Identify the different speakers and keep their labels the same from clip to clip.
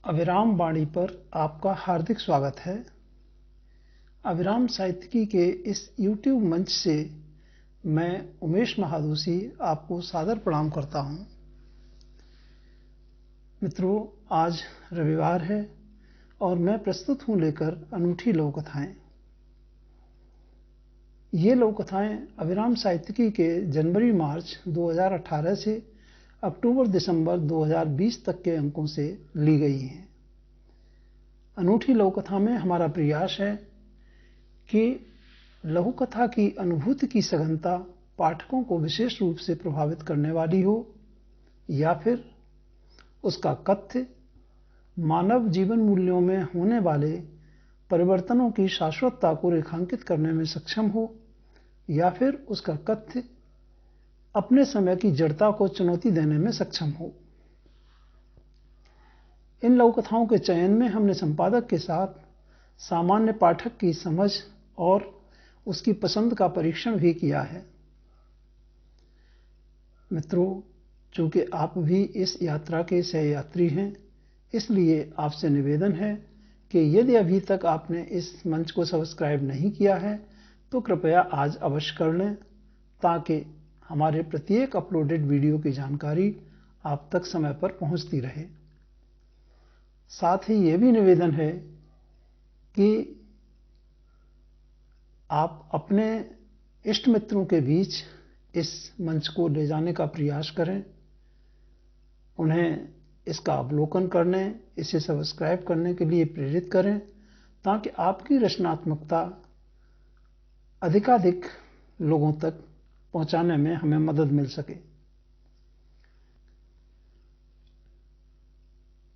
Speaker 1: अभिराम वाणी पर आपका हार्दिक स्वागत है। अभिराम साहित्यिकी के इस YouTube मंच से मैं उमेश महादोशी आपको सादर प्रणाम करता हूं। मित्रों, आज रविवार है और मैं प्रस्तुत हूं लेकर अनूठी लोक कथाएं। ये लोक कथाएं अभिराम साहित्यिकी के जनवरी-मार्च 2018 से अक्टूबर-दिसंबर 2020 तक के अंकों से ली गई हैं। अनूठी लघु कथा में हमारा प्रयास है कि लघु कथा की अनुभूति की सघनता पाठकों को विशेष रूप से प्रभावित करने वाली हो या फिर उसका कथ्य मानव जीवन मूल्यों में होने वाले परिवर्तनों की शाश्वतता को रेखांकित करने में सक्षम हो या फिर उसका कथ्य अपने समय की जड़ता को चुनौती देने में सक्षम हो। इन लघु कथाओं के चयन में हमने संपादक के साथ सामान्य पाठक की समझ और उसकी पसंद का परीक्षण भी किया है। मित्रों, चूंकि आप भी इस यात्रा के सहयात्री हैं, इसलिए आपसे निवेदन है कि यदि अभी तक आपने इस मंच को सब्सक्राइब नहीं किया है तो कृपया आज अवश्य कर लें, ताकि हमारे प्रत्येक अपलोडेड वीडियो की जानकारी आप तक समय पर पहुंचती रहे। साथ ही यह भी निवेदन है कि आप अपने इष्ट मित्रों के बीच इस मंच को ले जाने का प्रयास करें, उन्हें इसका अवलोकन करने, इसे सब्सक्राइब करने के लिए प्रेरित करें, ताकि आपकी रचनात्मकता अधिकाधिक लोगों तक पहुंचाने में हमें मदद मिल सके।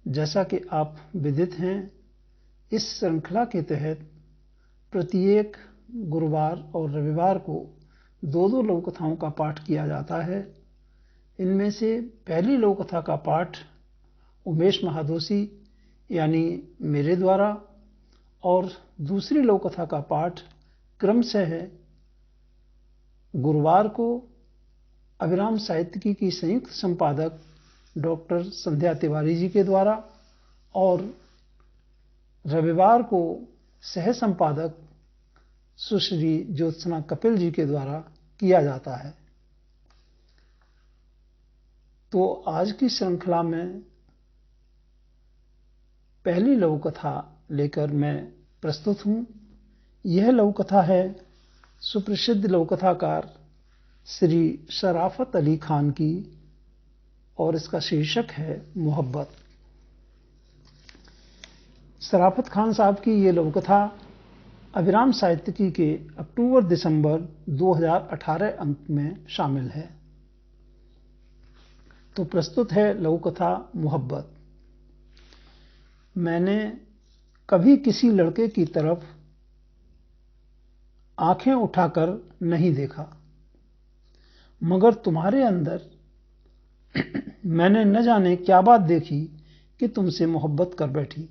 Speaker 1: जैसा कि आप विदित हैं, इस श्रृंखला के तहत प्रत्येक गुरुवार और रविवार को दो लघु कथाओं का पाठ किया जाता है। इनमें से पहली लघु कथा का पाठ उमेश महादोशी यानी मेरे द्वारा और दूसरी लघु कथा का पाठ क्रमशः गुरुवार को अभिराम साहित्यिकी की संयुक्त संपादक डॉक्टर संध्या तिवारी जी के द्वारा और रविवार को सह संपादक सुश्री ज्योत्सना कपिल जी के द्वारा किया जाता है। तो आज की श्रृंखला में पहली लघु कथा लेकर मैं प्रस्तुत हूं। यह लघु कथा है सुप्रसिद्ध लघु कथाकार श्री शराफत अली खान की और इसका शीर्षक है मोहब्बत। शराफत खान साहब की ये लघु कथा अभिराम साहित्यिकी के अक्टूबर-दिसंबर 2018 अंक में शामिल है। तो प्रस्तुत है लघु कथा मोहब्बत। मैंने कभी किसी लड़के की तरफ आंखें उठाकर नहीं देखा, मगर तुम्हारे अंदर मैंने न जाने क्या बात देखी कि तुमसे मोहब्बत कर बैठी,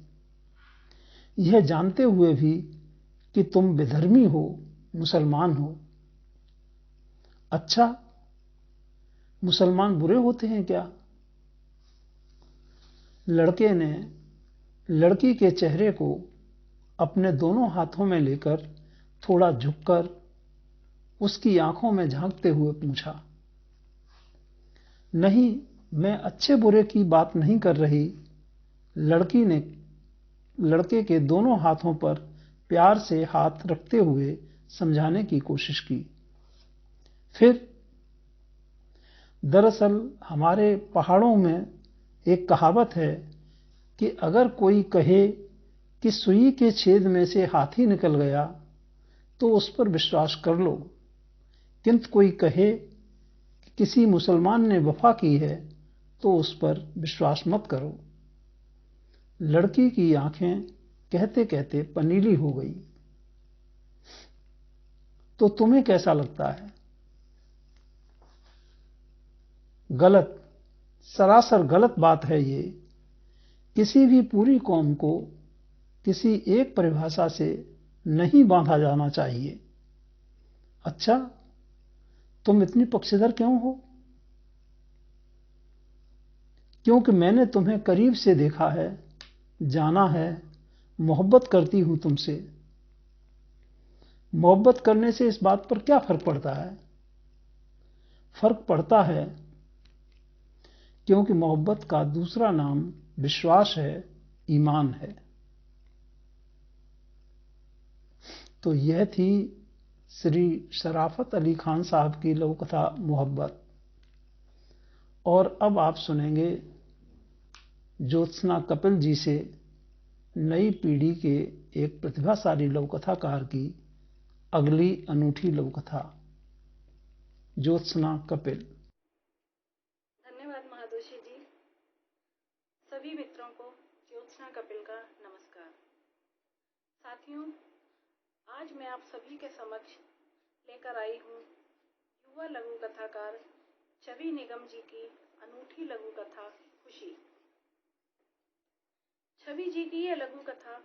Speaker 1: यह जानते हुए भी कि तुम विधर्मी हो, मुसलमान हो। अच्छा, मुसलमान बुरे होते हैं क्या? लड़के ने लड़की के चेहरे को अपने दोनों हाथों में लेकर थोड़ा झुककर उसकी आंखों में झांकते हुए पूछा। नहीं, मैं अच्छे बुरे की बात नहीं कर रही। लड़की ने लड़के के दोनों हाथों पर प्यार से हाथ रखते हुए समझाने की कोशिश की। फिर दरअसल हमारे पहाड़ों में एक कहावत है कि अगर कोई कहे कि सुई के छेद में से हाथी निकल गया तो उस पर विश्वास कर लो, किंतु कोई कहे कि किसी मुसलमान ने वफा की है तो उस पर विश्वास मत करो। लड़की की आंखें कहते कहते पनीली हो गई। तो तुम्हें कैसा लगता है? गलत, सरासर गलत बात है ये। किसी भी पूरी कौम को किसी एक परिभाषा से नहीं बांधा जाना चाहिए। अच्छा, तुम इतनी पक्षधर क्यों हो? क्योंकि मैंने तुम्हें करीब से देखा है जाना है मोहब्बत करती हूं तुमसे। मोहब्बत करने से इस बात पर क्या फर्क पड़ता है? फर्क पड़ता है क्योंकि मोहब्बत का दूसरा नाम विश्वास है, ईमान है। तो यह थी श्री शराफत अली खान साहब की लघु कथा मोहब्बत। और अब आप सुनेंगे ज्योत्सना कपिल जी से नई पीढ़ी के एक प्रतिभाशाली लघु कथाकार की अगली अनूठी लघु कथा। ज्योत्सना कपिल।
Speaker 2: धन्यवाद महादोशी जी। सभी मित्रों को ज्योत्सना कपिल का नमस्कार। साथियों, आज मैं आप सभी के समक्ष लेकर आई हूँ युवा लघु कथाकार छवि निगम जी की अनूठी लघु कथा खुशी। छवि जी की यह लघु कथा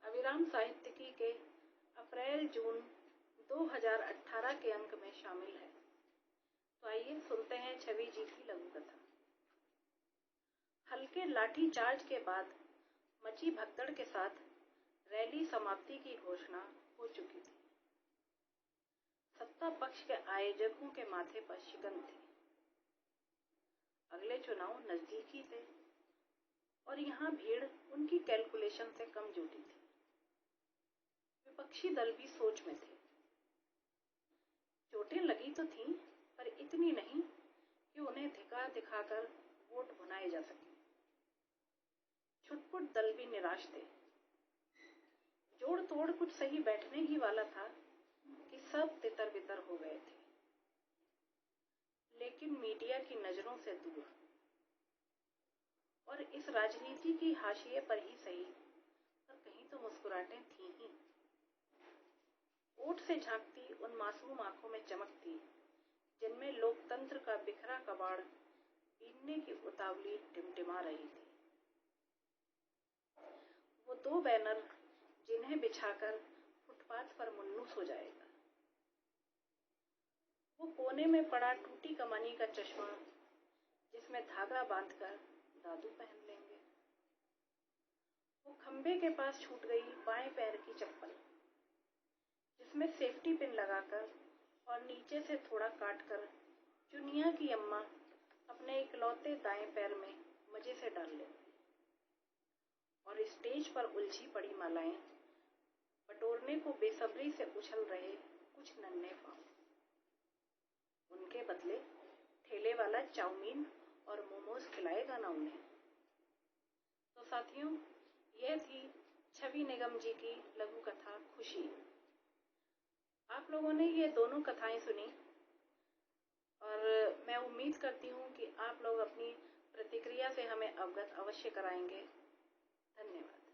Speaker 2: अविराम साहित्यिकी के अप्रैल-जून 2018 के अंक में शामिल है। तो आइए सुनते हैं छवि जी की लघु कथा। हल्के लाठी चार्ज के बाद मची भगदड़ के साथ रैली समाप्ति की घोषणा हो चुकी थी। सत्ता पक्ष के आयोजकों के माथे पर शिकन थी। अगले चुनाव नजदीक ही थे और यहाँ भीड़ उनकी कैलकुलेशन से कम जुटी थी। विपक्षी दल भी सोच में थे। चोटें लगी तो थीं, पर इतनी नहीं कि उन्हें धिका दिखाकर वोट भुनाए जा सके। छुटपुट दल भी निराश थे। जोड़ तोड़ कुछ सही बैठने ही वाला था कि सब तितर बितर हो गए थे, लेकिन मीडिया की नजरों से दूर और इस राजनीति की हाशिए पर ही सही, पर कहीं तो मुस्कुराहटें थी ही। ओट से झांकती उन मासूम आंखों में चमक थी जिनमें लोकतंत्र का बिखरा कबाड़ बीनने की उतावली टिमटिमा रही थी। वो दो बैनर जिन्हें बिछाकर फुटपाथ पर मुन्नूस हो जाएगा। वो कोने में पड़ा टूटी कमानी का चश्मा जिसमें धागा बांधकर दादू पहन लेंगे। वो खंबे के पास छूट गई बाएं पैर की चप्पल जिसमें सेफ्टी पिन लगाकर और नीचे से थोड़ा काटकर चुनिया की अम्मा अपने इकलौते दाएं पैर में मजे से डाल लेंगे। और स्टेज पर उलझी पड़ी मालाएं बटोरने को बेसब्री से उछल रहे कुछ नन्हे पांव। उनके बदले ठेले वाला चाउमीन और मोमोज खिलाएगा ना उन्हें। तो साथियों, यह थी छवि निगम जी की लघु कथा खुशी। आप लोगों ने ये दोनों कथाएं सुनी और मैं उम्मीद करती हूँ कि आप लोग अपनी प्रतिक्रिया से हमें अवगत अवश्य कराएंगे। धन्यवाद।